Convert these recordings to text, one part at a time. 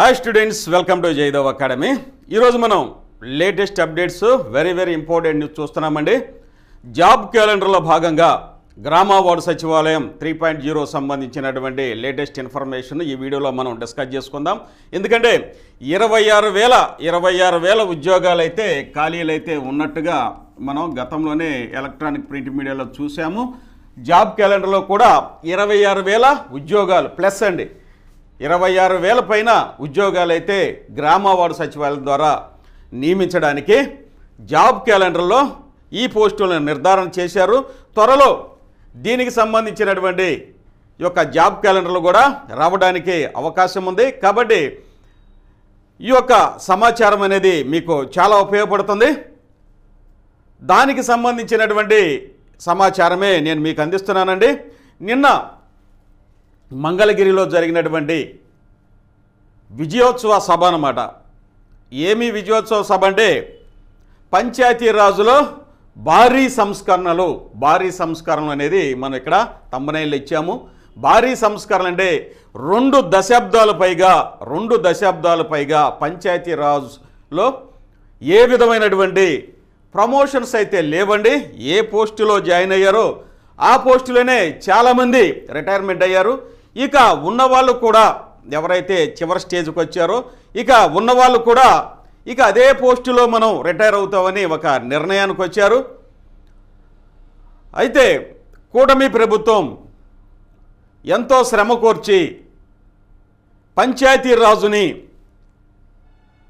Hi students, welcome to Jaidev academy. ఈరోజు మనం latest updates very important news చూస్తున్నామండి. Job క్యాలెండర్లో భాగంగా గ్రామ వార్డు సచివాలయం 3.0 సంబంధించినటువంటి లేటెస్ట్ ఇన్ఫర్మేషన్ ఈ వీడియోలో మనం డిస్కస్ చేసుకుందాం. ఎందుకంటే 26,000 ఉద్యోగాలు అయితే ఖాళీలు అయితే ఉన్నట్టుగా మనం గతంలోనే ఎలక్ట్రానిక్ ప్రింట్ మీడియాలో చూసాము. జాబ్ క్యాలెండర్లో కూడా 26,000 ఉద్యోగాలు ప్లస్ అండి, 26,000 పైన ఉద్యోగాలు అయితే గ్రామ వార్డు సచివాలయం ద్వారా నియమించడానికి జాబ్ క్యాలెండర్లో ఈ పోస్టులను నిర్ధారణ చేశారు. త్వరలో దీనికి సంబంధించినటువంటి ఈ యొక్క జాబ్ క్యాలెండర్లు కూడా రావడానికి అవకాశం ఉంది. కాబట్టి ఈ యొక్క సమాచారం అనేది మీకు చాలా ఉపయోగపడుతుంది. దానికి సంబంధించినటువంటి సమాచారమే నేను మీకు అందిస్తున్నానండి. నిన్న మంగళగిరిలో జరిగినటువంటి విజయోత్సవ సభ అన్నమాట. ఏమి విజయోత్సవ సభ అంటే పంచాయతీరాజులో భారీ సంస్కరణలు అనేది మనం ఇక్కడ తంబనైల్ ఇచ్చాము. భారీ సంస్కరణ అంటే 2 దశాబ్దాలు పైగా పంచాయతీరాజ్లో ఏ విధమైనటువంటి ప్రమోషన్స్ అయితే లేవండి. ఏ పోస్టులో జాయిన్ అయ్యారో ఆ పోస్టులోనే చాలామంది రిటైర్మెంట్ అయ్యారు. ఇక ఉన్నవాళ్ళు కూడా ఎవరైతే చివరి స్టేజ్కి వచ్చారో ఇక ఉన్నవాళ్ళు కూడా ఇక అదే పోస్టులో మనం రిటైర్ అవుతామని ఒక నిర్ణయానికి వచ్చారు. అయితే కూటమి ప్రభుత్వం ఎంతో శ్రమ కోర్చి పంచాయతీరాజుని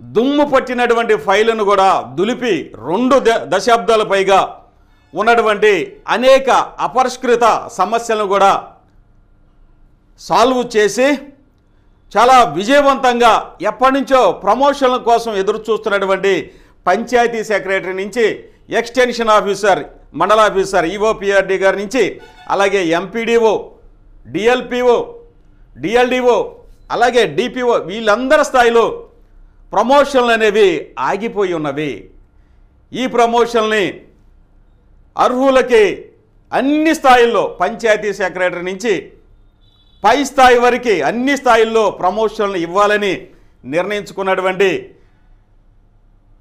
దుమ్ము పట్టినటువంటి ఫైలును కూడా దులిపి 2 దశాబ్దాల పైగా ఉన్నటువంటి అనేక అపరిష్కృత సమస్యలను కూడా సాల్వ్ చేసి చాలా విజయవంతంగా ఎప్పటి నుంచో ప్రమోషన్ల కోసం ఎదురు చూస్తున్నటువంటి పంచాయతీ సెక్రటరీ నుంచి ఎక్స్టెన్షన్ ఆఫీసర్, మండల ఆఫీసర్, ఈఓపిఆర్డి గారి నుంచి అలాగే ఎంపీడీఓ, డిఎల్పిఓ, డిఎల్డిఓ, అలాగే డిపిఓ వీళ్ళందరి స్థాయిలో ప్రమోషన్లు అనేవి ఆగిపోయి ఉన్నవి. ఈ ప్రమోషన్ని అర్హులకి అన్ని స్థాయిల్లో పంచాయతీ సెక్రటరీ నుంచి పై స్థాయి వరకు అన్ని స్థాయిల్లో ప్రమోషన్లు ఇవ్వాలని నిర్ణయించుకున్నటువంటి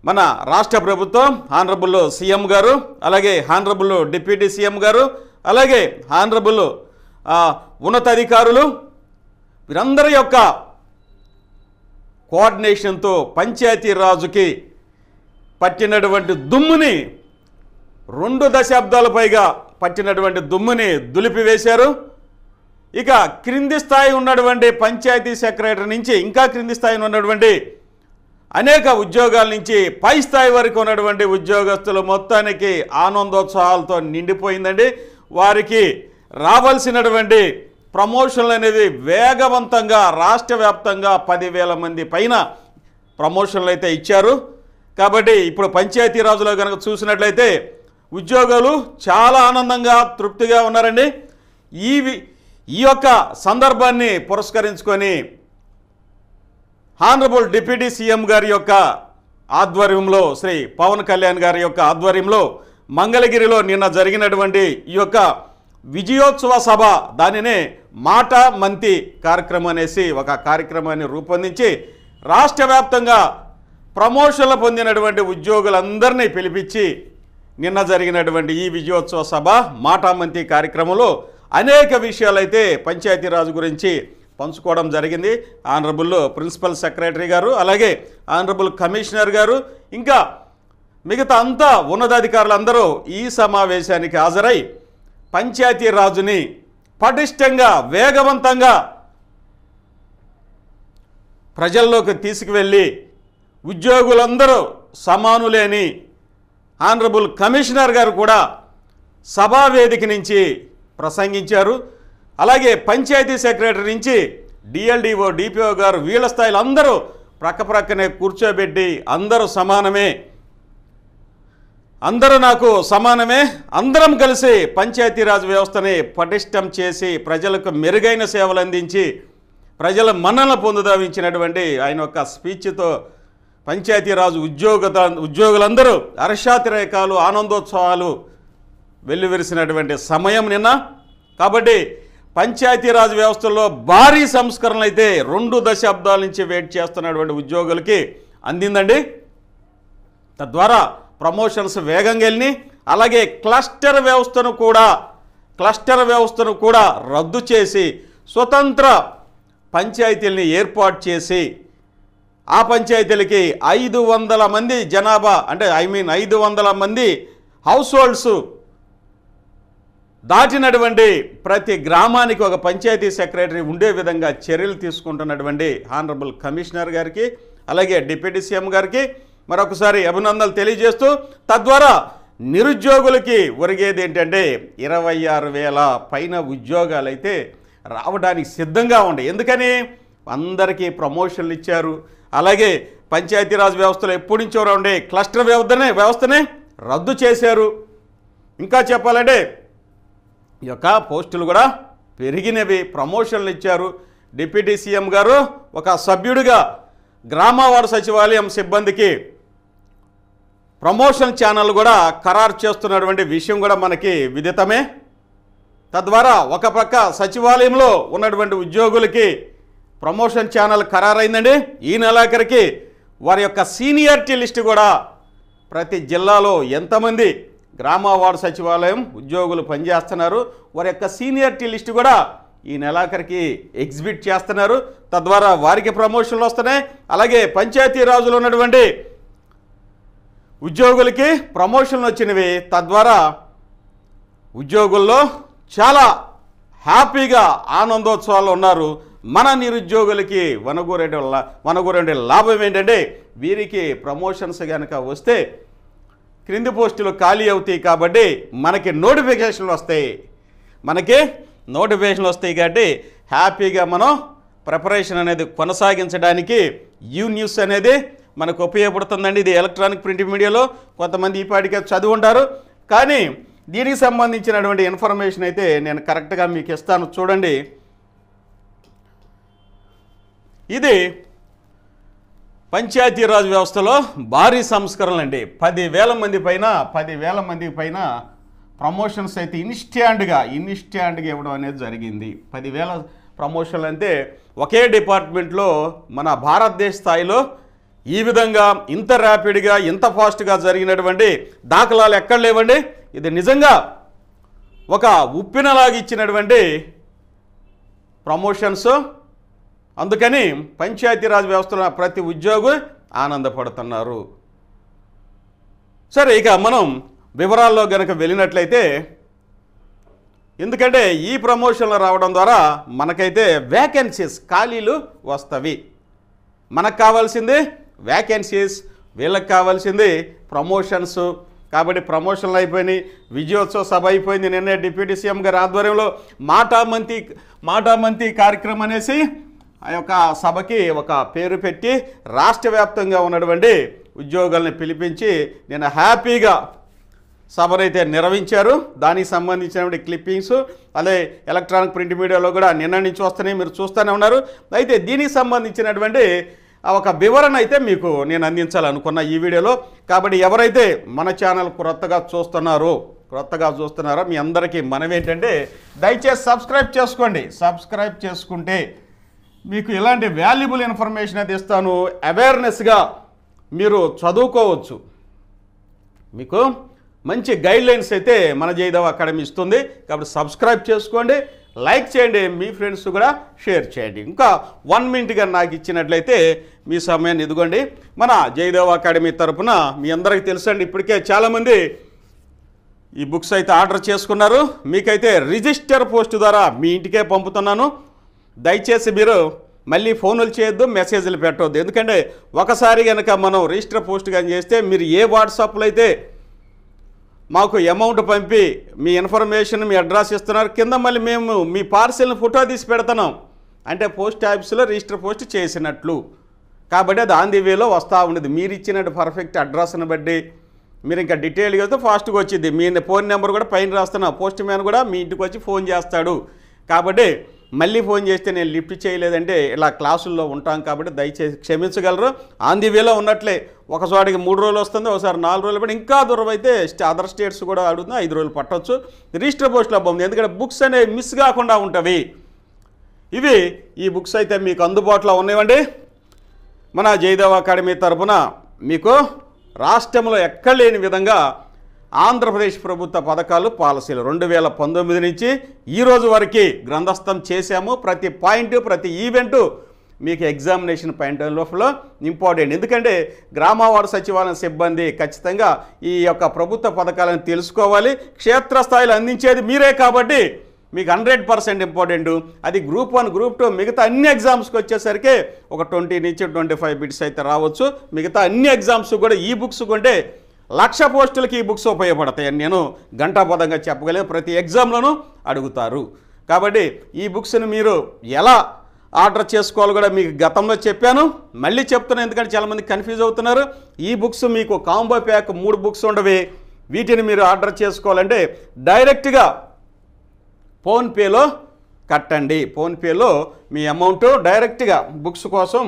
మన రాష్ట్ర ప్రభుత్వం, హానరబుల్ సీఎం గారు, అలాగే హానరబుల్ డిప్యూటీ సీఎం గారు, అలాగే హానరబుల్ ఉన్నతాధికారులు వీరందరి యొక్క కోఆర్డినేషన్తో పంచాయతీరాజుకి పట్టినటువంటి దుమ్ముని 2 దశాబ్దాల పైగా పట్టినటువంటి దుమ్ముని దులిపివేశారు. ఇక క్రింది స్థాయి ఉన్నటువంటి పంచాయతీ సెక్రటరీ నుంచి ఇంకా క్రింది స్థాయిలో ఉన్నటువంటి అనేక ఉద్యోగాల నుంచి పై స్థాయి వరకు ఉన్నటువంటి ఉద్యోగస్తులు మొత్తానికి ఆనందోత్సాహాలతో నిండిపోయిందండి. వారికి రావాల్సినటువంటి ప్రమోషన్లు అనేది వేగవంతంగా రాష్ట్ర వ్యాప్తంగా 10,000 మంది పైన ప్రమోషన్లు అయితే ఇచ్చారు. కాబట్టి ఇప్పుడు పంచాయతీరాజులో కనుక చూసినట్లయితే ఉద్యోగులు చాలా ఆనందంగా తృప్తిగా ఉన్నారండి. ఈ యొక్క సందర్భాన్ని పురస్కరించుకొని హానరబుల్ డిప్యూటీ సీఎం గారి యొక్క ఆధ్వర్యంలో, శ్రీ పవన్ కళ్యాణ్ గారి యొక్క ఆధ్వర్యంలో మంగళగిరిలో నిన్న జరిగినటువంటి ఈ యొక్క విజయోత్సవ సభ, దానినే మాట మంతి కార్యక్రమం అనేసి ఒక కార్యక్రమాన్ని రూపొందించి రాష్ట్ర వ్యాప్తంగా ప్రమోషన్లు పొందినటువంటి ఉద్యోగులందరినీ పిలిపించి నిన్న జరిగినటువంటి ఈ విజయోత్సవ సభ మాటామంతి కార్యక్రమంలో అనేక విషయాలైతే పంచాయతీరాజు గురించి పంచుకోవడం జరిగింది. ఆనరబుల్ ప్రిన్సిపల్ సెక్రటరీ గారు, అలాగే ఆనరబుల్ కమిషనర్ గారు, ఇంకా మిగతా అంతా ఉన్నతాధికారులందరూ ఈ సమావేశానికి హాజరై పంచాయతీరాజుని పటిష్టంగా వేగవంతంగా ప్రజల్లోకి తీసుకువెళ్ళి ఉద్యోగులందరూ సమానులేని ఆనరబుల్ కమిషనర్ గారు కూడా సభావేదిక నుంచి ప్రసంగించారు. అలాగే పంచాయతీ సెక్రటరీ నుంచి డిఎల్డిఓ, డిపిఓ గారు వీళ్ళ స్థాయిలో అందరూ ప్రక్కనే కూర్చోబెట్టి అందరూ సమానమే, అందరూ నాకు సమానమే, అందరం కలిసి పంచాయతీరాజ్ వ్యవస్థని పటిష్టం చేసి ప్రజలకు మెరుగైన సేవలు అందించి ప్రజల మన్ననలు పొందుదావించినటువంటి ఆయన యొక్క స్పీచ్తో పంచాయతీరాజు ఉద్యోగులందరూ హర్షాతిరేకాలు, ఆనందోత్సవాలు వెల్లివిరిసినటువంటి సమయం నిన్న. కాబట్టి పంచాయతీరాజ్ వ్యవస్థలో భారీ సంస్కరణలు అయితే 2 దశాబ్దాల నుంచి వెయిట్ చేస్తున్నటువంటి ఉద్యోగులకి అందిందండి. తద్వారా ప్రమోషన్స్ వేగంగా వెళ్ళి అలాగే క్లస్టర్ వ్యవస్థను కూడా రద్దు చేసి స్వతంత్ర పంచాయతీల్ని ఏర్పాటు చేసి ఆ పంచాయతీలకి 500 మంది జనాభా అంటే 500 మంది హౌస్ హోల్డ్స్ దాటినటువంటి ప్రతి గ్రామానికి ఒక పంచాయతీ సెక్రటరీ ఉండే విధంగా చర్యలు తీసుకుంటున్నటువంటి హానరబుల్ కమిషనర్ గారికి అలాగే డిప్యూటీ సీఎం గారికి మరొకసారి అభినందనలు తెలియజేస్తూ తద్వారా నిరుద్యోగులకి ఒరిగేది ఏంటంటే 26,000 పైన ఉద్యోగాలు అయితే రావడానికి సిద్ధంగా ఉండే. ఎందుకని అందరికీ ప్రమోషన్లు ఇచ్చారు. అలాగే పంచాయతీరాజ్ వ్యవస్థలో ఎప్పటి నుంచో ఉండే క్లస్టర్ వ్యవస్థనే రద్దు చేశారు. ఇంకా చెప్పాలంటే ఈ యొక్క పోస్టులు కూడా పెరిగినవి, ప్రమోషన్లు ఇచ్చారు. డిప్యూటీ సీఎం గారు ఒక సభ్యుడిగా గ్రామ వార్డు సచివాలయం సిబ్బందికి ప్రమోషన్ ఛానల్ కూడా ఖరారు చేస్తున్నటువంటి విషయం కూడా మనకి విదితమే. తద్వారా ఒక పక్క సచివాలయంలో ఉన్నటువంటి ఉద్యోగులకి ప్రమోషన్ ఛానల్ ఖరారైందండి. ఈ నెలాఖరికి వారి యొక్క సీనియారిటీ లిస్టు కూడా ప్రతి జిల్లాలో ఎంతమంది గ్రామ వార్డు సచివాలయం ఉద్యోగులు పనిచేస్తున్నారు వారి యొక్క సీనియారిటీ లిస్టు కూడా ఈ నెలాఖరికి ఎగ్జిబిట్ చేస్తున్నారు. తద్వారా వారికి ప్రమోషన్లు వస్తున్నాయి. అలాగే పంచాయతీరాజులో ఉన్నటువంటి ఉద్యోగులకి ప్రమోషన్లు వచ్చినవి. తద్వారా ఉద్యోగుల్లో చాలా హ్యాపీగా ఆనందోత్సవాలు ఉన్నారు. మన నిరుద్యోగులకి వనగూరే లాభం ఏంటంటే వీరికి ప్రమోషన్స్ కనుక వస్తే క్రింది పోస్టులు ఖాళీ అవుతాయి కాబట్టి మనకి నోటిఫికేషన్లు వస్తాయి. కాబట్టి హ్యాపీగా మనం ప్రిపరేషన్ అనేది కొనసాగించడానికి యూ న్యూస్ అనేది మనకు ఉపయోగపడుతుందండి. ఇది ఎలక్ట్రానిక్ ప్రింట్ మీడియాలో కొంతమంది ఈ పాటికే చదివి ఉంటారు, కానీ దీనికి సంబంధించినటువంటి ఇన్ఫర్మేషన్ అయితే నేను కరెక్ట్గా మీకు ఇస్తాను. చూడండి, ఇది పంచాయతీరాజ్ వ్యవస్థలో భారీ సంస్కరణలు అండి. 10,000 మందికి పైన ప్రమోషన్స్ అయితే ఇన్స్టాంట్గా ఇవ్వడం అనేది జరిగింది. 10,000 ప్రమోషన్లు అంటే ఒకే డిపార్ట్మెంట్లో మన భారతదేశ స్థాయిలో ఈ విధంగా ఇంత ర్యాపిడ్గా ఇంత ఫాస్ట్గా జరిగినటువంటి దాఖలాలు ఎక్కడ లేవండి. ఇది నిజంగా ఒక ఉప్పినలాగిచ్చినటువంటి ప్రమోషన్స్. అందుకని పంచాయతీరాజ్ వ్యవస్థలో ప్రతి ఉద్యోగి ఆనందపడుతున్నారు. సరే, ఇక మనం వివరాల్లో గనక వెళ్ళినట్లయితే, ఎందుకంటే ఈ ప్రమోషన్లు రావడం ద్వారా మనకైతే వేకెన్సీస్ ఖాళీలు వస్తవి. మనకు కావాల్సింది వేకెన్సీస్, వీళ్ళకి కావాల్సింది ప్రమోషన్స్. కాబట్టి ప్రమోషన్లు అయిపోయినాయి. విజయోత్సవ సభ అయిపోయింది. నిన్నే డిప్యూటీ సీఎం గారి ఆధ్వర్యంలో మాటామంతి కార్యక్రమం అనేసి ఆ యొక్క సభకి ఒక పేరు పెట్టి రాష్ట్ర వ్యాప్తంగా ఉన్నటువంటి ఉద్యోగుల్ని పిలిపించి నేను హ్యాపీగా సభనైతే నిర్వహించారు. దానికి సంబంధించినటువంటి క్లిప్పింగ్స్ అదే ఎలక్ట్రానిక్ ప్రింట్ మీడియాలో కూడా నిన్న నుంచి వస్తున్నాయి, మీరు చూస్తూనే ఉన్నారు. అయితే దీనికి సంబంధించినటువంటి ఒక వివరణ అయితే మీకు నేను అందించాలనుకున్న ఈ వీడియోలో. కాబట్టి ఎవరైతే మన ఛానల్ కొత్తగా చూస్తున్నారో మీ అందరికీ మనమేంటంటే దయచేసి సబ్స్క్రైబ్ చేసుకోండి. సబ్స్క్రైబ్ చేసుకుంటే మీకు ఇలాంటి వాల్యుబుల్ ఇన్ఫర్మేషన్ అయితే ఇస్తాను. అవేర్నెస్గా మీరు చదువుకోవచ్చు. మీకు మంచి గైడ్లైన్స్ అయితే మన జయదేవ అకాడమీ ఇస్తుంది. కాబట్టి సబ్స్క్రైబ్ చేసుకోండి, లైక్ చేయండి, మీ ఫ్రెండ్స్ కూడా షేర్ చేయండి. ఇంకా 1 మినిట్గా నాకు ఇచ్చినట్లయితే మీ సమయాన్ని ఇదిగోండి. మన జయదేవ అకాడమీ తరఫున మీ అందరికీ తెలుసండి, ఇప్పటికే చాలామంది ఈ బుక్స్ అయితే ఆర్డర్ చేసుకున్నారు. మీకైతే రిజిస్టర్ పోస్ట్ ద్వారా మీ ఇంటికే పంపుతున్నాను. దయచేసి మీరు మళ్ళీ ఫోన్లు చేయొద్దు, మెసేజ్లు పెట్టవద్దు. ఎందుకంటే ఒకసారి కనుక మనం రిజిస్టర్ పోస్ట్ కానీ చేస్తే మీరు ఏ వాట్సాప్లో అయితే మాకు అమౌంట్ పంపి మీ ఇన్ఫర్మేషన్ మీ అడ్రస్ ఇస్తున్నారు, కింద మళ్ళీ మేము మీ పార్సిల్ని ఫోటో తీసి పెడుతున్నాం అంటే పోస్ట్ ఆఫీస్లో రిజిస్టర్ పోస్ట్ చేసినట్లు. కాబట్టి అది ఆన్ ది వేలో వస్తూ ఉండేది. మీరు ఇచ్చినట్టు పర్ఫెక్ట్ అడ్రస్ని బట్టి మీరు ఇంకా డీటెయిల్గా అయితే ఫాస్ట్గా వచ్చింది. మీ ఫోన్ నెంబర్ కూడా పైన రాస్తున్నా, పోస్ట్ మ్యాన్ కూడా మీ ఇంటికి వచ్చి ఫోన్ చేస్తాడు. కాబట్టి మళ్ళీ ఫోన్ చేస్తే నేను లిఫ్ట్ చేయలేదంటే ఇలా క్లాసుల్లో ఉంటాం కాబట్టి దయచేసి క్షమించగలరు. ఆన్ ది వేలో ఉన్నట్లే ఒక చోటికి 3 రోజులు వస్తుంది, ఒకసారి 4 రోజులు పడి, ఇంకా దూరం అయితే అదర్ స్టేట్స్ కూడా అడుగుతున్నా 5 రోజులు పట్టవచ్చు. రిజిస్టర్ పోస్ట్లో బాగుంది, ఎందుకంటే బుక్స్ అనేవి మిస్ కాకుండా ఉంటవి. ఇవి ఈ బుక్స్ అయితే మీకు అందుబాటులో ఉన్నాయండి. మన జయదేవ్ అకాడమీ తరఫున మీకు రాష్ట్రంలో ఎక్కడ లేని విధంగా ఆంధ్రప్రదేశ్ ప్రభుత్వ పథకాలు పాలసీలు 2019 నుంచి ఈ రోజు వరకు గ్రంథస్థం చేశాము. ప్రతి పాయింట్, ప్రతి ఈవెంటు మీకు ఎగ్జామినేషన్ పాయింట్ ఆఫ్లో ఇంపార్టెంట్. ఎందుకంటే గ్రామ వార్డు సచివాలయం సిబ్బంది ఖచ్చితంగా ఈ యొక్క ప్రభుత్వ పథకాలను తెలుసుకోవాలి. క్షేత్రస్థాయిలో అందించేది మీరే కాబట్టి మీకు 100% ఇంపార్టెంట్. అది గ్రూప్ 1, గ్రూప్ 2 మిగతా అన్ని ఎగ్జామ్స్కి వచ్చేసరికి ఒక 20 నుంచి 25 బిట్స్ అయితే రావచ్చు. మిగతా అన్ని ఎగ్జామ్స్ కూడా ఈ బుక్స్ కొంటే 1,00,000 పోస్టులకి ఈ బుక్స్ ఉపయోగపడతాయని నేను ఘంటాపదంగా చెప్పగలను. ప్రతి ఎగ్జామ్లోనూ అడుగుతారు కాబట్టి ఈ బుక్స్ని మీరు ఎలా ఆర్డర్ చేసుకోవాలి కూడా మీకు గతంలో చెప్పాను, మళ్ళీ చెప్తున్నాను, ఎందుకంటే చాలామంది కన్ఫ్యూజ్ అవుతున్నారు. ఈ బుక్స్ మీకు కాంబో ప్యాక్ 3 బుక్స్ ఉండవి. వీటిని మీరు ఆర్డర్ చేసుకోవాలంటే డైరెక్ట్గా ఫోన్పేలో కట్టండి. ఫోన్పేలో మీ అమౌంట్ డైరెక్ట్గా బుక్స్ కోసం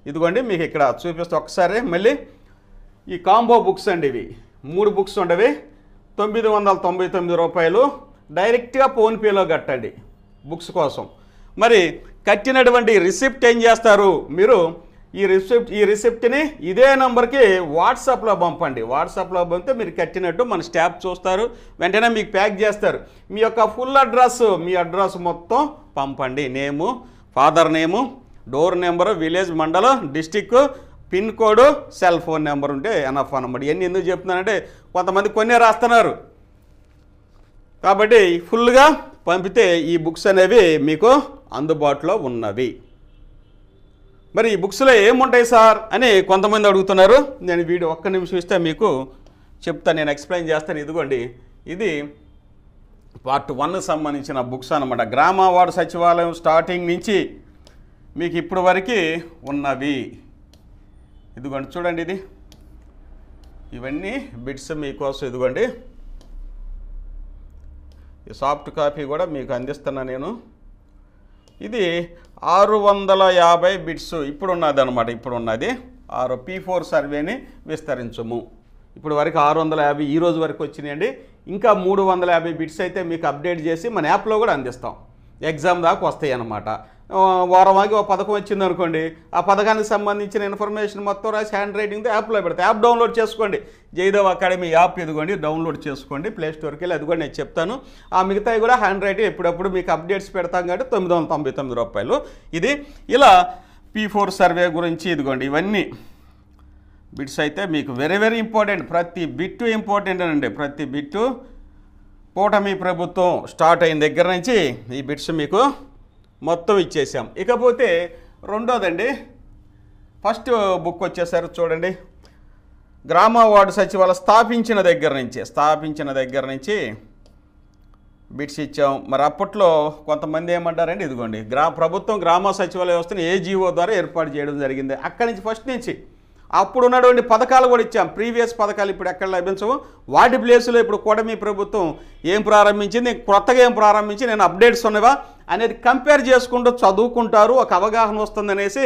ఇదిగోండి మీకు ఇక్కడ చూపిస్తే ఒకసారి మళ్ళీ ఈ కాంబో బుక్స్ అండి. ఇవి 3 బుక్స్ ఉండవి, 999 రూపాయలు. డైరెక్ట్గా ఫోన్పేలో కట్టండి బుక్స్ కోసం. మరి కట్టినటువంటి రిసిప్ట్ ఏం చేస్తారు మీరు? ఈ రిసిప్ట్ని ఇదే నెంబర్కి వాట్సాప్లో పంపండి. వాట్సాప్లో పంపితే మీరు కట్టినట్టు మన స్టాఫ్ చూస్తారు, వెంటనే మీకు ప్యాక్ చేస్తారు. మీ యొక్క ఫుల్ అడ్రస్, మీ అడ్రస్ మొత్తం పంపండి. Name, father name, door number, village, మండలం, district, pin code, cell phone number ఉంటే ఎన్ఎఫ్ అన్నమాట. ఇవన్నీ ఎందుకు చెప్తున్నానంటే కొంతమంది కొన్నే రాస్తున్నారు కాబట్టి ఫుల్గా పంపితే ఈ బుక్స్ అనేవి మీకు అందుబాటులో ఉన్నవి. మరి ఈ బుక్స్లో ఏముంటాయి సార్ అని కొంతమంది అడుగుతున్నారు. నేను వీడియో ఒక్క నిమిషం ఇస్తే మీకు చెప్తాను, నేను ఎక్స్ప్లెయిన్ చేస్తాను. ఇదిగోండి, ఇది పార్ట్ 1 సంబంధించిన బుక్స్ అన్నమాట. గ్రామ వార్డు సచివాలయం స్టార్టింగ్ నుంచి మీకు ఇప్పుడు వరకు ఉన్నవి. ఇదిగోండి చూడండి, ఇవన్నీ బిట్స్ మీకోసం. ఇదిగోండి ఈ సాఫ్ట్ కాపీ కూడా మీకు అందిస్తున్నా నేను. ఇది 650 బిట్స్ ఇప్పుడు ఉన్నది అనమాట. ఇప్పుడు ఉన్నది P4 సర్వేని విస్తరించము. ఇప్పుడు వరకు 650 ఈ రోజు వరకు వచ్చినాయండి. ఇంకా 350 బిట్స్ అయితే మీకు అప్డేట్ చేసి మన యాప్లో కూడా అందిస్తాం. ఎగ్జామ్ దాకా వస్తాయి అన్నమాట. వారం ఆగి ఒక పథకం వచ్చింది అనుకోండి, ఆ పథకానికి సంబంధించిన ఇన్ఫర్మేషన్ మొత్తం రాసి హ్యాండ్ రైటింగ్తో యాప్లో పెడతాయి. యాప్ డౌన్లోడ్ చేసుకోండి. జయదేవ్ అకాడమీ యాప్ ఇదిగోండి డౌన్లోడ్ చేసుకోండి. ప్లే స్టోర్కి వెళ్ళి అది కూడా నేను చెప్తాను. ఆ మిగతాయి కూడా హ్యాండ్ రైటింగ్ ఎప్పుడప్పుడు మీకు అప్డేట్స్ పెడతాం కాబట్టి 999 రూపాయలు. ఇది ఇలా P4 సర్వే గురించి ఇదిగోండి ఇవన్నీ బిట్స్ అయితే మీకు వెరీ వెరీ ఇంపార్టెంట్. ప్రతి బిట్టు ఇంపార్టెంట్ అండి. ప్రతి బిట్టు కూటమి ప్రభుత్వం స్టార్ట్ అయిన దగ్గర నుంచి ఈ బిట్స్ మీకు మొత్తం ఇచ్చేసాం. ఇకపోతే రెండోదండి, ఫస్ట్ బుక్ వచ్చేసరికి చూడండి, గ్రామ వార్డు సచివాలయం స్థాపించిన దగ్గర నుంచి బిట్స్ ఇచ్చాం. మరి అప్పట్లో కొంతమంది ఏమంటారండి, ఇదిగోండి ప్రభుత్వం గ్రామ సచివాలయ వ్యవస్థను AGO ద్వారా ఏర్పాటు చేయడం జరిగింది. అక్కడి నుంచి ఫస్ట్ నుంచి అప్పుడు ఉన్నటువంటి పథకాలు కూడా ఇచ్చాం. ప్రీవియస్ పథకాలు ఇప్పుడు ఎక్కడ లభించవు. వాటి ప్లేసులో ఇప్పుడు కూటమి ప్రభుత్వం ఏం ప్రారంభించింది, కొత్తగా ఏం ప్రారంభించి, నేను అప్డేట్స్ ఉన్నవా అనేది కంపేర్ చేసుకుంటూ చదువుకుంటారు, ఒక అవగాహన వస్తుందనేసి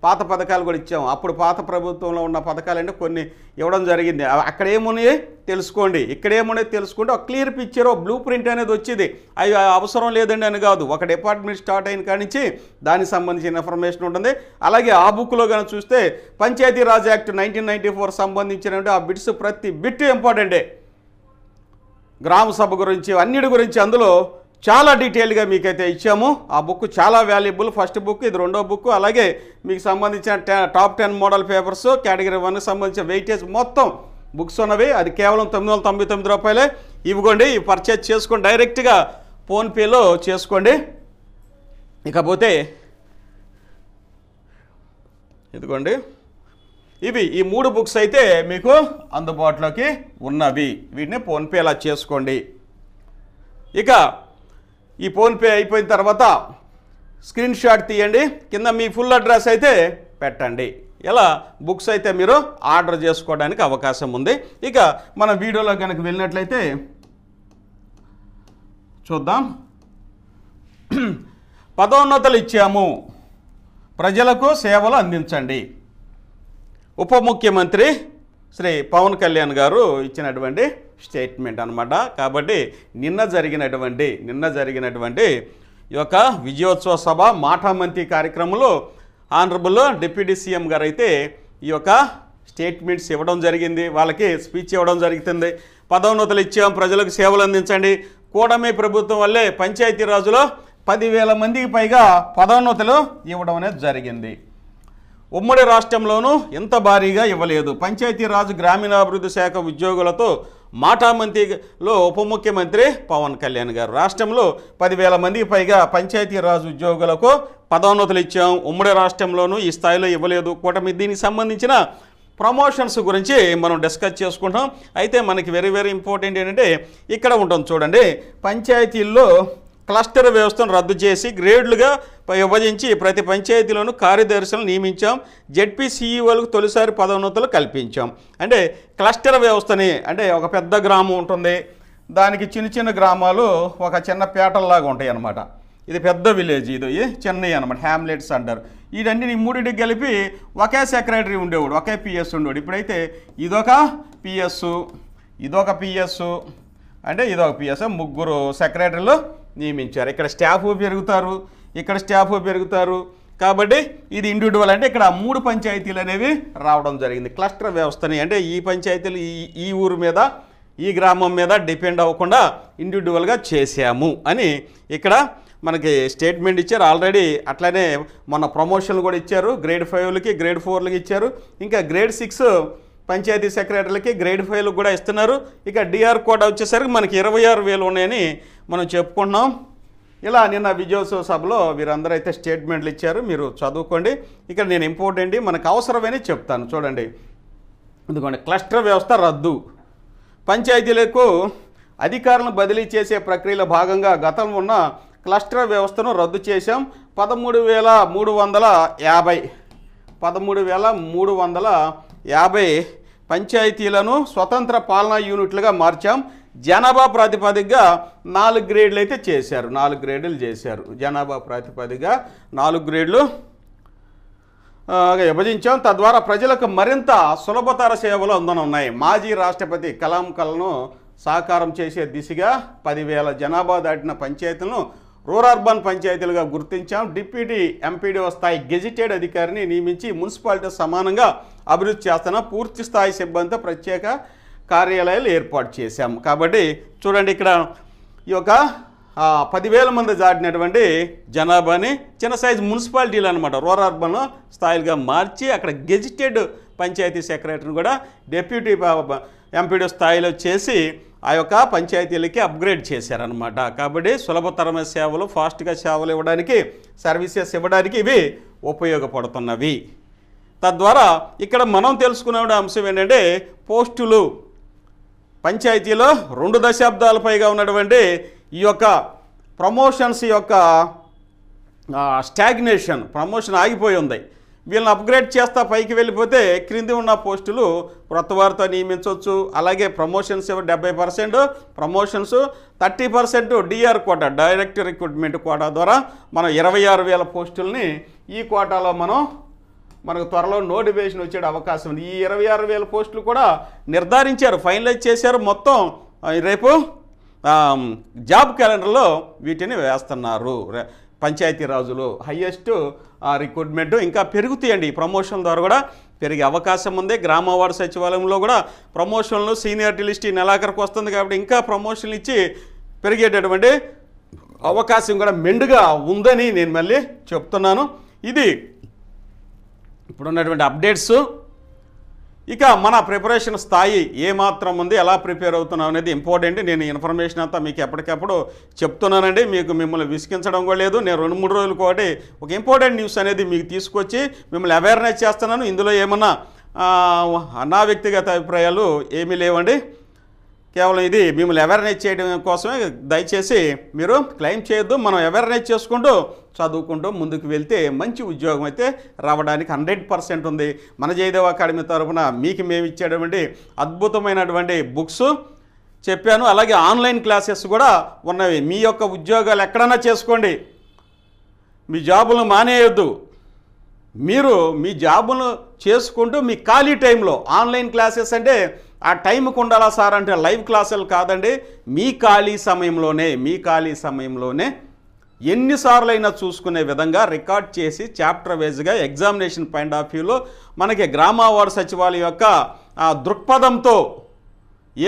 పాత పథకాలు కూడా ఇచ్చాము. అప్పుడు పాత ప్రభుత్వంలో ఉన్న పథకాలంటే కొన్ని ఇవ్వడం జరిగింది. అక్కడ ఏమున్నాయి తెలుసుకోండి, ఇక్కడ ఏమున్నాయి తెలుసుకుంటే ఒక క్లియర్ పిక్చర్, ఒక బ్లూ ప్రింట్ అనేది వచ్చింది. అవి అవసరం లేదండి అని కాదు, ఒక డిపార్ట్మెంట్ స్టార్ట్ అయిన కాడి నుంచి దానికి సంబంధించిన ఇన్ఫర్మేషన్ ఉంటుంది. అలాగే ఆ బుక్లో కనుక చూస్తే పంచాయతీరాజ్ యాక్ట్ 1994 సంబంధించినటువంటి ఆ బిట్స్ ప్రతి బిట్ ఇంపార్టెంటే. గ్రామ సభ గురించి అన్నిటి గురించి అందులో చాలా డీటెయిల్గా మీకైతే ఇచ్చాము. ఆ బుక్ చాలా వాల్యుబుల్. ఫస్ట్ బుక్, ఇది రెండో బుక్. అలాగే మీకు సంబంధించిన టాప్ 10 మోడల్ పేపర్స్ కేటగిరీ 1కి సంబంధించిన వెయిటేజ్ మొత్తం బుక్స్ ఉన్నవి. అది కేవలం 999 రూపాయలే. ఇవ్వండి, ఇవి పర్చేజ్ చేసుకోండి, డైరెక్ట్గా ఫోన్పేలో చేసుకోండి. ఇకపోతే ఇదిగోండి, ఇవి ఈ 3 బుక్స్ అయితే మీకు అందుబాటులోకి ఉన్నవి. వీటిని ఫోన్పేలా చేసుకోండి. ఇక ఈ ఫోన్పే అయిపోయిన తర్వాత స్క్రీన్ షాట్ తీయండి, కింద మీ ఫుల్ అడ్రస్ అయితే పెట్టండి. ఇలా బుక్స్ అయితే మీరు ఆర్డర్ చేసుకోవడానికి అవకాశం ఉంది. ఇక మన వీడియోలో కనుక వెళ్ళినట్లయితే చూద్దాం. పదోన్నతులు ఇచ్చాము, ప్రజలకు సేవలు అందించండి. ఉప ముఖ్యమంత్రి శ్రీ పవన్ కళ్యాణ్ గారు ఇచ్చినటువంటి స్టేట్మెంట్ అన్నమాట. కాబట్టి నిన్న జరిగినటువంటి ఈ యొక్క విజయోత్సవ సభ మాటామంతి కార్యక్రమంలో ఆనరబుల్ డిప్యూటీ సీఎం గారు అయితే ఈ యొక్క స్టేట్మెంట్స్ ఇవ్వడం జరిగింది, వాళ్ళకి స్పీచ్ ఇవ్వడం జరుగుతుంది. పదోన్నతులు ఇచ్చాం, ప్రజలకు సేవలు అందించండి. కూటమి ప్రభుత్వం వల్లే పంచాయతీరాజులో 10,000 మందికి పైగా పదోన్నతులు ఇవ్వడం అనేది జరిగింది. ఉమ్మడి రాష్ట్రంలోనూ ఇంత భారీగా ఇవ్వలేదు. పంచాయతీరాజ్ గ్రామీణాభివృద్ధి శాఖ ఉద్యోగులతో మాటామంతిలో ఉప ముఖ్యమంత్రి పవన్ కళ్యాణ్ గారు రాష్ట్రంలో 10,000 మందికి పైగా పంచాయతీరాజ్ ఉద్యోగులకు పదోన్నతులు ఇచ్చాం, ఉమ్మడి రాష్ట్రంలోనూ ఈ స్థాయిలో ఇవ్వలేదు. కూటమి దీనికి సంబంధించిన ప్రమోషన్స్ గురించి మనం డిస్కస్ చేసుకుంటాం. అయితే మనకి వెరీ వెరీ ఇంపార్టెంట్ ఏంటంటే ఇక్కడ ఉంటుంది చూడండి, పంచాయతీల్లో క్లస్టర్ వ్యవస్థను రద్దు చేసి గ్రేడ్లుగా విభజించి ప్రతి పంచాయతీలోనూ కార్యదర్శులను నియమించాం. జెడ్పీ సీఈఓలకు తొలిసారి పదోన్నతులు కల్పించాం. అంటే క్లస్టర్ వ్యవస్థని, అంటే ఒక పెద్ద గ్రామం ఉంటుంది, దానికి చిన్న చిన్న గ్రామాలు ఒక చిన్న పేటల్లాగా ఉంటాయి అన్నమాట. ఇది పెద్ద విలేజ్, ఇది చెన్నై అనమాట, హ్యామ్లెట్స్ అంటారు. వీటన్నిటి మూడింటికి కలిపి ఒకే సెక్రటరీ ఉండేవాడు, ఒకే పిఎస్ ఉండేవాడు. ఇప్పుడైతే ఇదొక పిఎస్, ఇదొక పిఎస్, అంటే ఇదొక పిఎస్, ముగ్గురు సెక్రటరీలు నియమించారు. ఇక్కడ స్టాఫ్ పెరుగుతారు, ఇక్కడ స్టాఫ్ పెరుగుతారు. కాబట్టి ఇది ఇండివిజువల్, అంటే ఇక్కడ 3 పంచాయతీలు అనేవి రావడం జరిగింది. క్లస్టర్ వ్యవస్థని, అంటే ఈ పంచాయతీలు ఈ ఊరు మీద, ఈ గ్రామం మీద డిపెండ్ అవ్వకుండా ఇండివిజువల్గా చేశాము అని ఇక్కడ మనకి స్టేట్మెంట్ ఇచ్చారు. ఆల్రెడీ అట్లనే మొన్న ప్రమోషన్లు కూడా ఇచ్చారు. గ్రేడ్ 5లకి, గ్రేడ్ 4లకి ఇచ్చారు. ఇంకా గ్రేడ్ 6 పంచాయతీ సెక్రటరీలకి, గ్రేడ్ 5లకు కూడా ఇస్తున్నారు. ఇక డిఆర్ కోడ్ వచ్చేసరికి మనకి 26,000 ఉన్నాయని మనం చెప్పుకుంటున్నాం. ఇలా నిన్న విజయోత్సవ సభలో వీరందరూ అయితే స్టేట్మెంట్లు ఇచ్చారు, మీరు చదువుకోండి. ఇక్కడ నేను ఇంపార్టెంట్ మనకు అవసరమని చెప్తాను చూడండి. ఎందుకంటే క్లస్టర్ వ్యవస్థ రద్దు, పంచాయతీలకు అధికారులను బదిలీ చేసే ప్రక్రియలో భాగంగా గతంలో ఉన్న క్లస్టర్ వ్యవస్థను రద్దు చేశాం. 13,350 పంచాయతీలను స్వతంత్ర పాలనా యూనిట్లుగా మార్చాం. జనాభా ప్రాతిపదికగా 4 గ్రేడ్లు అయితే చేశారు, 4 గ్రేడులు చేశారు. జనాభా ప్రాతిపదికగా 4 గ్రేడ్లు విభజించాం. తద్వారా ప్రజలకు మరింత సులభతర సేవలు అందనున్నాయి. మాజీ రాష్ట్రపతి కలాం కలను సాకారం చేసే దిశగా 10,000 జనాభా దాటిన పంచాయతీలను రూరల్ అర్బన్ పంచాయతీలుగా గుర్తించాం. డిప్యూటీ ఎంపీడీఓ స్థాయి గెజిటెడ్ అధికారిని నియమించి మున్సిపాలిటీ సమానంగా అభివృద్ధి చేస్తున్న పూర్తి స్థాయి సిబ్బందితో ప్రత్యేక కార్యాలయాలు ఏర్పాటు చేశాం. కాబట్టి చూడండి, ఇక్కడ ఈ యొక్క 10,000 మంది దాటినటువంటి జనాభాని చిన్న సైజు మున్సిపాలిటీలు అనమాట రూరల్ అర్బన్ స్థాయిలుగా మార్చి అక్కడ గెజిటెడ్ పంచాయతీ సెక్రటరీని కూడా డిప్యూటీ ఎంపీడీ స్థాయిలో చేసి ఆ యొక్క పంచాయతీలకి అప్గ్రేడ్ చేశారనమాట. కాబట్టి సులభతరమైన సేవలు, ఫాస్ట్గా సేవలు ఇవ్వడానికి, సర్వీసెస్ ఇవ్వడానికి ఇవి ఉపయోగపడుతున్నవి. తద్వారా ఇక్కడ మనం తెలుసుకునే అంశం ఏంటంటే పోస్టులు పంచాయతీలో 2 దశాబ్దాల పైగా ఉన్నటువంటి ఈ యొక్క ప్రమోషన్స్ యొక్క స్టాగ్నేషన్, ప్రమోషన్ ఆగిపోయి ఉంది. వీళ్ళని అప్గ్రేడ్ చేస్తా పైకి వెళ్ళిపోతే క్రింది ఉన్న పోస్టులు కొత్త వారితో నియమించవచ్చు. అలాగే promotions 70%, promotions 30% DR quota, direct recruitment quota ద్వారా మనం 26,000 పోస్టుల్ని ఈ కోటాలో మనకు త్వరలో నోటిఫికేషన్ వచ్చే అవకాశం ఉంది. ఈ 26,000 పోస్టులు కూడా నిర్ధారించారు, ఫైనలైజ్ చేశారు. మొత్తం రేపు జాబ్ క్యాలెండర్లో వీటిని వేస్తున్నారు. పంచాయతీరాజులో హయ్యెస్ట్ రిక్రూట్మెంట్ ఇంకా పెరుగుతాయండి. ఈ ప్రమోషన్ ద్వారా కూడా పెరిగే అవకాశం ఉంది. గ్రామ వార్డు సచివాలయంలో కూడా ప్రమోషన్లు, సీనియారిటీ లిస్ట్ ఈ నెలాఖరికి వస్తుంది కాబట్టి ఇంకా ప్రమోషన్లు ఇచ్చి పెరిగేటటువంటి అవకాశం కూడా మెండుగా ఉందని నేను మళ్ళీ చెప్తున్నాను. ఇది ఇప్పుడున్నటువంటి అప్డేట్స్. ఇక మన ప్రిపరేషన్ స్థాయి ఏమాత్రం ఉంది, ఎలా ప్రిపేర్ అవుతున్నాం అనేది ఇంపార్టెంట్. నేను ఇన్ఫర్మేషన్ అంతా మీకు ఎప్పటికప్పుడు చెప్తున్నానండి, మిమ్మల్ని విసిగించడం కూడా లేదు. నేను 2-3 రోజులు ఒకటి ఒక ఇంపార్టెంట్ న్యూస్ అనేది మీకు తీసుకొచ్చి మిమ్మల్ని అవేర్నెస్ చేస్తున్నాను. ఇందులో ఏమన్నా నా వ్యక్తిగత అభిప్రాయాలు ఏమీ లేవండి. కేవలం ఇది మిమ్మల్ని అవేర్నెస్ చేయడం కోసమే. దయచేసి మీరు క్లెయిమ్ చేయొద్దు. మనం అవేర్నెస్ చేసుకుంటూ చదువుకుంటూ ముందుకు వెళ్తే మంచి ఉద్యోగం అయితే రావడానికి 100% ఉంది. మన జయదేవ్ అకాడమీ తరఫున మీకు మేము ఇచ్చేటువంటి అద్భుతమైనటువంటి బుక్స్ చెప్పాను. అలాగే ఆన్లైన్ క్లాసెస్ కూడా ఉన్నవి. మీ యొక్క ఉద్యోగాలు ఎక్కడన్నా చేసుకోండి, మీ జాబులను మానేయొద్దు. మీరు మీ జాబులను చేసుకుంటూ మీ ఖాళీ టైంలో ఆన్లైన్ క్లాసెస్ అంటే ఆ టైంకు ఉండాలా సార్ అంటే లైవ్ క్లాసులు కాదండి. మీ ఖాళీ సమయంలోనే ఎన్నిసార్లు అయినా చూసుకునే విధంగా రికార్డ్ చేసి చాప్టర్ వైజ్గా ఎగ్జామినేషన్ పాయింట్ ఆఫ్ వ్యూలో మనకి గ్రామ వార్డు సచివాలయం యొక్క దృక్పథంతో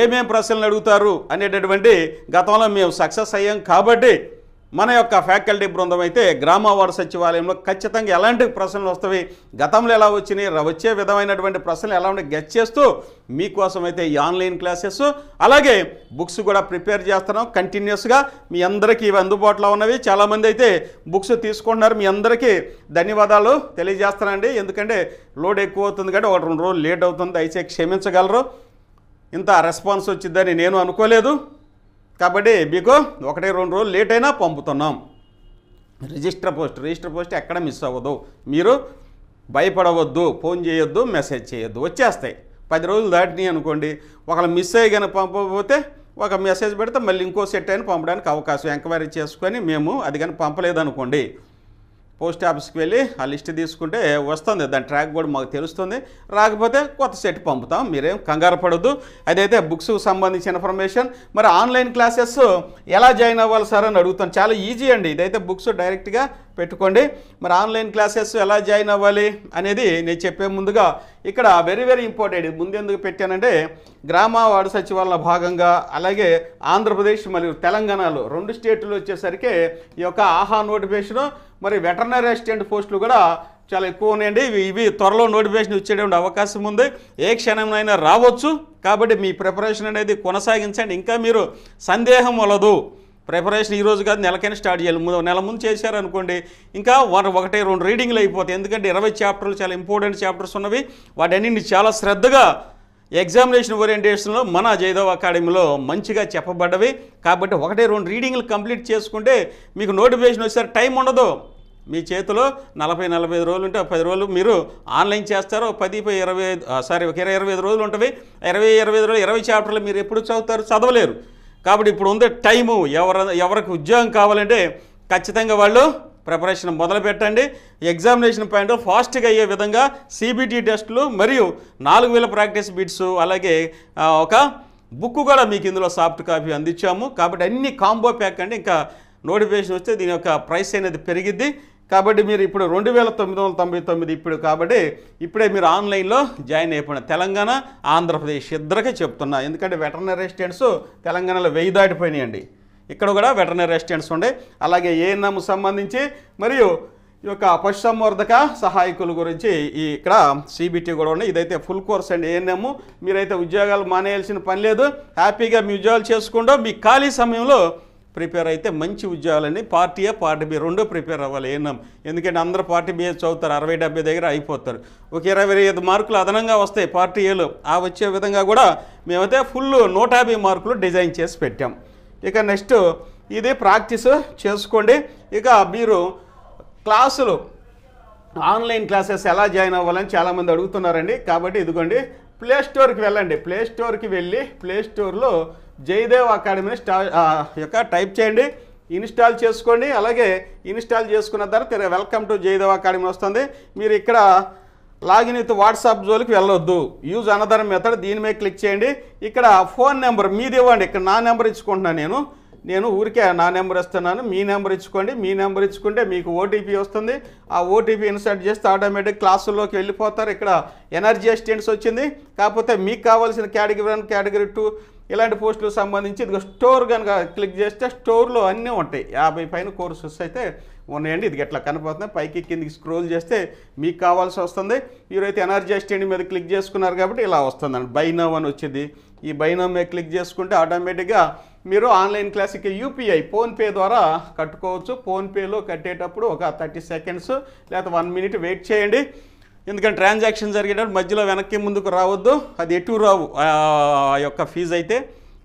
ఏమేం ప్రశ్నలు అడుగుతారు అనేటటువంటి గతంలో మేము సక్సెస్ అయ్యాం. కాబట్టి మన యొక్క ఫ్యాకల్టీ బృందం అయితే గ్రామ వార్డు సచివాలయంలో ఖచ్చితంగా ఎలాంటి ప్రశ్నలు వస్తాయి, గతంలో ఎలా వచ్చినాయి, వచ్చే విధమైనటువంటి ప్రశ్నలు ఎలా ఉంటే గెస్ చేస్తూ మీకోసం అయితే ఈ ఆన్లైన్ క్లాసెస్ అలాగే బుక్స్ కూడా ప్రిపేర్ చేస్తున్నాం కంటిన్యూస్గా. మీ అందరికీ ఇవి అందుబాటులో ఉన్నవి. చాలామంది అయితే బుక్స్ తీసుకుంటున్నారు. మీ అందరికీ ధన్యవాదాలు తెలియజేస్తానండి. ఎందుకంటే లోడ్ ఎక్కువ అవుతుంది కాబట్టి 1-2 రోజులు లేట్ అవుతుంది. దయచేసి క్షమించగలరు. ఇంత రెస్పాన్స్ వచ్చిందని నేను అనుకోలేదు. కాబట్టి మీకు 1-2 రోజులు లేట్ అయినా పంపుతున్నాం. రిజిస్టర్ పోస్ట్ ఎక్కడ మిస్ అవ్వదు. మీరు భయపడవద్దు, ఫోన్ చేయొద్దు, మెసేజ్ చేయొద్దు, వచ్చేస్తాయి. 10 రోజులు దాటినాయి అనుకోండి, ఒకళ్ళు మిస్ అయ్యి కానీ పంపకపోతే ఒక మెసేజ్ పెడితే మళ్ళీ ఇంకో సెట్ అయినా పంపడానికి అవకాశం ఎంక్వైరీ చేసుకొని మేము అది కానీ పంపలేదనుకోండి పోస్ట్ ఆఫీస్కి వెళ్ళి ఆ లిస్ట్ తీసుకుంటే వస్తుంది, దాని ట్రాక్ కూడా మాకు తెలుస్తుంది. రాకపోతే కొత్త సెట్ పంపుతాం, మీరేం కంగారు పడద్దు. అదైతే బుక్స్కి సంబంధించిన ఇన్ఫర్మేషన్. మరి ఆన్లైన్ క్లాసెస్ ఎలా జాయిన్ అవ్వాలి సార్ అని అడుగుతాను. చాలా ఈజీ అండి. ఇదైతే బుక్స్ డైరెక్ట్గా పెట్టుకోండి. మరి ఆన్లైన్ క్లాసెస్ ఎలా జాయిన్ అవ్వాలి అనేది నేను చెప్పే ముందుగా ఇక్కడ వెరీ ఇంపార్టెంట్. ముందెందుకు పెట్టానంటే గ్రామ వార్డు సచివాలయంలో భాగంగా అలాగే ఆంధ్రప్రదేశ్ మరియు తెలంగాణలో 2 స్టేట్లు వచ్చేసరికి ఈ యొక్క ఆహా నోటిఫికేషను మరి వెటర్నరీ అసిస్టెంట్ పోస్టులు కూడా చాలా ఎక్కువ ఉన్నాయండి. ఇవి త్వరలో నోటిఫికేషన్ ఇచ్చేటువంటి అవకాశం ఉంది. ఏ క్షణంలో రావచ్చు. కాబట్టి మీ ప్రిపరేషన్ అనేది కొనసాగించండి. ఇంకా మీరు సందేహం వలదు. ప్రిపరేషన్ ఈరోజు కాదు, నెలకైనా స్టార్ట్ చేయాలి. నెల ముందు చేశారనుకోండి ఇంకా 1-2 రీడింగ్లు అయిపోతాయి. ఎందుకంటే 20 చాప్టర్లు చాలా ఇంపార్టెంట్ చాప్టర్స్ ఉన్నవి. వాటన్నింటినీ చాలా శ్రద్ధగా ఎగ్జామినేషన్ ఓరియంటేషన్లో మన జయదేవ్ అకాడమీలో మంచిగా చెప్పబడ్డవి. కాబట్టి 1-2 రీడింగ్లు కంప్లీట్ చేసుకుంటే మీకు నోటిఫికేషన్ వచ్చేసరి టైం ఉండదు. మీ చేతిలో 40-45 రోజులు ఉంటే 10 రోజులు మీరు ఆన్లైన్ చేస్తారు. 25 రోజులు ఉంటుంది. 20 రోజులు 20 చాప్టర్లు మీరు ఎప్పుడు చదువుతారు? చదవలేరు. కాబట్టి ఇప్పుడు ఉండే టైము ఎవరికి ఉద్యోగం కావాలంటే ఖచ్చితంగా వాళ్ళు ప్రిపరేషన్ మొదలు పెట్టండి. ఎగ్జామినేషన్ పాయింట్ ఫాస్ట్గా అయ్యే విధంగా సిబిటి టెస్టులు మరియు 4000 ప్రాక్టీస్ బిట్స్ అలాగే ఒక బుక్ కూడా మీకు ఇందులో సాఫ్ట్ కాపీ అందించాము. కాబట్టి అన్ని కాంబో ప్యాక్ అండి. ఇంకా నోటిఫికేషన్ వస్తే దీని యొక్క ప్రైస్ అనేది పెరిగిద్ది. కాబట్టి మీరు ఇప్పుడు 2999 ఇప్పుడు. కాబట్టి ఇప్పుడే మీరు ఆన్లైన్లో జాయిన్ అయిపోయిన తెలంగాణ ఆంధ్రప్రదేశ్ ఇద్దరికే చెప్తున్నా. ఎందుకంటే వెటర్నరీ అసిస్టెంట్స్ తెలంగాణలో 1000 దాటిపోయినాయండి. ఇక్కడ కూడా వెటర్నరీ అసిస్టెంట్స్ ఉండే. అలాగే ఏఎన్ఎం సంబంధించి మరియు ఈ యొక్క పశుసంవర్ధక సహాయకుల గురించి ఇక్కడ సిబిటి కూడా ఉన్నాయి. ఇదైతే ఫుల్ కోర్స్ అండి ఏఎన్ఎం. మీరైతే ఉద్యోగాలు మానేయాల్సిన పని లేదు. హ్యాపీగా మీ ఉద్యోగాలు చేసుకుంటూ మీ ఖాళీ సమయంలో ప్రిపేర్ అయితే మంచి ఉద్యోగాలని పార్టీ ఏ పార్టీ బి 2 ప్రిపేర్ అవ్వాలి ఏఎన్ఎం. ఎందుకంటే అందరూ పార్టీ బి చదువుతారు, 60-70 దగ్గర అయిపోతారు. ఒక 25 మార్కులు అదనంగా వస్తాయి పార్టీ ఏలో. ఆ వచ్చే విధంగా కూడా మేమైతే ఫుల్ 150 మార్కులు డిజైన్ చేసి పెట్టాం. ఇక నెక్స్ట్ ఇది ప్రాక్టీస్ చేసుకోండి. ఇక మీరు క్లాసులు ఆన్లైన్ క్లాసెస్ ఎలా జాయిన్ అవ్వాలని చాలామంది అడుగుతున్నారండి. కాబట్టి ఇదిగోండి ప్లేస్టోర్కి వెళ్ళండి. ప్లేస్టోర్కి వెళ్ళి ప్లేస్టోర్లో జయదేవ్ అకాడమీని టైప్ చేయండి, ఇన్స్టాల్ చేసుకోండి. అలాగే ఇన్స్టాల్ చేసుకున్న తర్వాత వెల్కమ్ టు జయదేవ్ అకాడమీ వస్తుంది. మీరు ఇక్కడ లాగిన్ విత్ వాట్సాప్ జోలికి వెళ్ళొద్దు. యూజ్ అనదర్ మెథడ్ దీని మీద క్లిక్ చేయండి. ఇక్కడ ఫోన్ నెంబర్ మీది ఇవ్వండి. ఇక్కడ నా నెంబర్ ఇచ్చుకుంటున్నాను. నేను ఊరికే నా నెంబర్ ఇస్తున్నాను. మీ నెంబర్ ఇచ్చుకోండి. మీ నెంబర్ ఇచ్చుకుంటే మీకు ఓటీపీ వస్తుంది. ఆ ఓటీపీ ఇన్సర్ట్ చేస్తే ఆటోమేటిక్ క్లాసుల్లోకి వెళ్ళిపోతారు. ఇక్కడ ఎనర్జీ అసిస్టెంట్స్ వచ్చింది. కాకపోతే మీకు కావాల్సిన కేటగిరీ 1 కేటగిరీ 2 ఇలాంటి పోస్టులకు సంబంధించి ఇదిగో స్టోర్ కనుక క్లిక్ చేస్తే స్టోర్లో అన్నీ ఉంటాయి. 50 పైన కోర్సెస్ అయితే ఉన్నాయండి. ఇది ఎట్లా కనపడుతుంది. పైకి కిందికి స్క్రోల్ చేస్తే మీకు కావాల్సి వస్తుంది. మీరైతే ఎనర్జీ అసిస్టెంట్ మీద క్లిక్ చేసుకున్నారు కాబట్టి ఇలా వస్తుందండి. బై నౌ అని వచ్చింది. ఈ బై నౌ మీద క్లిక్ చేసుకుంటే ఆటోమేటిక్గా మీరు ఆన్లైన్ క్లాస్కి యూపీఐ ఫోన్పే ద్వారా కట్టుకోవచ్చు. ఫోన్పేలో కట్టేటప్పుడు ఒక 30 సెకండ్స్ లేదా 1 మినిట్ వెయిట్ చేయండి. ఎందుకంటే ట్రాన్సాక్షన్ జరిగేటప్పుడు మధ్యలో వెనక్కి ముందుకు రావద్దు. అది ఎటు రావు ఆ యొక్క ఫీజు అయితే.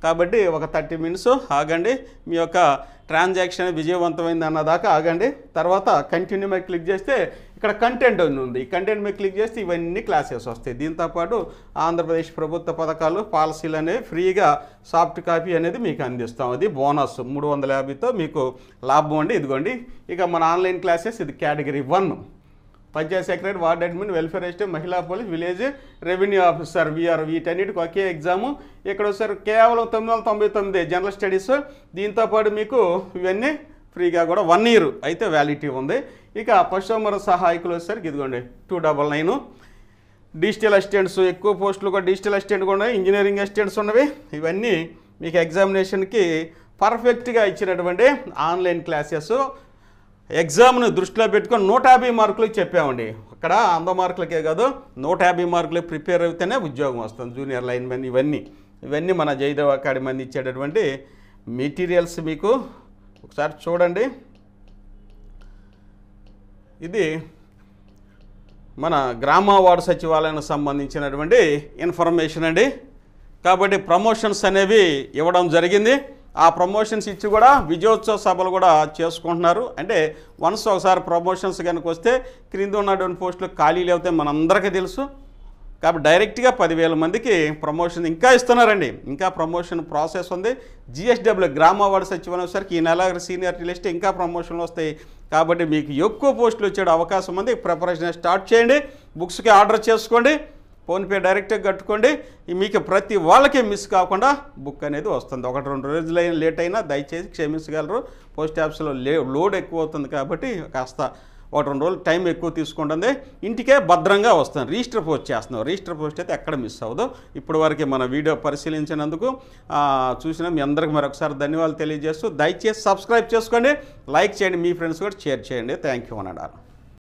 కాబట్టి ఒక 30 మినిట్స్ ఆగండి. మీ యొక్క ట్రాన్సాక్షన్ విజయవంతమైంది అన్నదాకా ఆగండి. తర్వాత కంటిన్యూ మీద క్లిక్ చేస్తే ఇక్కడ కంటెంట్ అని ఉంది. ఈ కంటెంట్ మీద క్లిక్ చేస్తే ఇవన్నీ క్లాసెస్ వస్తాయి. దీంతోపాటు ఆంధ్రప్రదేశ్ ప్రభుత్వ పథకాలు పాలసీలు అనేవి ఫ్రీగా సాఫ్ట్ కాపీ అనేది మీకు అందిస్తాం. అది బోనస్ 350తో మీకు లాభం అండి. ఇదిగోండి ఇక మన ఆన్లైన్ క్లాసెస్. ఇది category 1 panchayat secretary, ward admin, welfare assistant, మహిళా police, village revenue officer VR వీటన్నిటికి ఒకే ఎగ్జాము. ఇక్కడ వచ్చారు కేవలం 999 జనరల్ స్టడీస్. దీంతోపాటు మీకు ఇవన్నీ ఫ్రీగా కూడా 1 ఇయర్ అయితే వ్యాలిడిటీ ఉంది. ఇక పశుసంవర్ధక సహాయకులు వచ్చేసరికి ఇదిగోండి 299. డిజిటల్ అసిస్టెంట్స్ ఎక్కువ పోస్టులు కూడా డిజిటల్ అసిస్టెంట్ కూడా ఉన్నాయి, ఇంజనీరింగ్ అసిస్టెంట్స్ ఉన్నవి. ఇవన్నీ మీకు ఎగ్జామినేషన్కి పర్ఫెక్ట్గా ఇచ్చినటువంటి ఆన్లైన్ క్లాసెస్. ఎగ్జామ్ను దృష్టిలో పెట్టుకొని 150 మార్కులకు చెప్పామండి. అక్కడ 100 మార్కులకే కాదు 150 మార్కులకు ప్రిపేర్ అయితేనే ఉద్యోగం వస్తుంది. జూనియర్ లైన్మెన్ ఇవన్నీ మన జయదేవ్ అకాడమీ అందించేటటువంటి మెటీరియల్స్. మీకు ఒకసారి చూడండి. ఇది మన గ్రామ వార్డు సచివాలయానికి సంబంధించినటువంటి ఇన్ఫర్మేషన్ అండి. కాబట్టి ప్రమోషన్స్ అనేవి ఇవ్వడం జరిగింది. ఆ ప్రమోషన్స్ ఇచ్చి కూడా విజయోత్సవ సభలు కూడా చేసుకుంటున్నారు. అంటే వన్స్ ఒకసారి ప్రమోషన్స్ కనుక వస్తే క్రింద ఉన్నటువంటి పోస్టులు ఖాళీలు అవుతాయి మనందరికీ తెలుసు. కాబట్టి డైరెక్ట్గా 10,000 మందికి ప్రమోషన్ ఇంకా ఇస్తున్నారండి. ఇంకా ప్రమోషన్ ప్రాసెస్ ఉంది. జిఎస్డబ్ల్యూ గ్రామ వార్డు సచివాలయం సరికి ఈ నెల సీనియారిటీ లిస్ట్ ఇంకా ప్రమోషన్లు వస్తాయి. కాబట్టి మీకు ఎక్కువ పోస్టులు వచ్చే అవకాశం ఉంది. ప్రిపరేషన్ స్టార్ట్ చేయండి. బుక్స్కి ఆర్డర్ చేసుకోండి. ఫోన్పే డైరెక్ట్గా కట్టుకోండి. మీకు ప్రతి వాళ్ళకి మిస్ కాకుండా బుక్ అనేది వస్తుంది. 1-2 రోజులు లేట్ అయినా దయచేసి క్షమించగలరు. పోస్ట్ ఆఫీస్లో లోడ్ ఎక్కువ అవుతుంది కాబట్టి కాస్త 1-2 రోజులు టైం ఎక్కువ తీసుకుంటుంది. ఇంటికే భద్రంగా వస్తుంది. రిజిస్టర్ పోస్ట్ చేస్తున్నాం. రిజిస్టర్ పోస్ట్ అయితే ఎక్కడ మిస్ అవ్వదు. ఇప్పటి వరకు మన వీడియో పరిశీలించినందుకు చూసిన మీ అందరికీ మరొకసారి ధన్యవాదాలు తెలియజేస్తూ దయచేసి సబ్స్క్రైబ్ చేసుకోండి, లైక్ చేయండి, మీ ఫ్రెండ్స్ కూడా షేర్ చేయండి. థ్యాంక్ యూ అన్నారు.